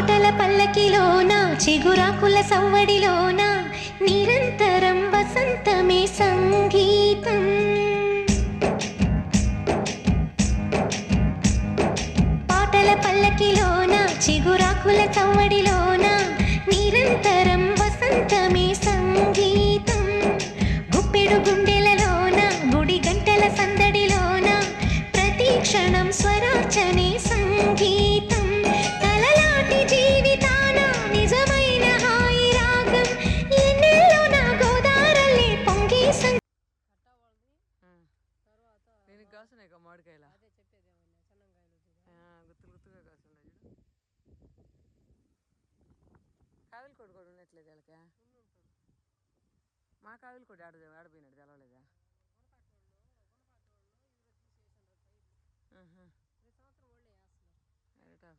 పాటల పల్లకిలోన చిగురాకుల సవ్వడిలోన నిరంతరం వసంతమే సంగీతం. పాటల పల్లకిలోన చిగురాకుల సవ్వడిలోన నిరంతరం వసంతమే సంగీతం. గుప్పెడు గుండెలలోన గుడి గంటల సందడిలోన ప్రతి క్షణం స్వరార్చనే సంగీతం. కలలాటి జీవితాన నిజమైన హాయి రాగం ఎన్నెల్లో నా గోదారల్లే పొంగే దీనికి కాస్తున్నాయి మామిడికాయల గుత్తులు గుత్తుగా కాస్తున్నాయి. కావిలి కొడు కూడా ఉన్నట్లేదు వీళ్ళకి. మా కావిలి కొడు ఆడపోయినాడు తెలవలేదా?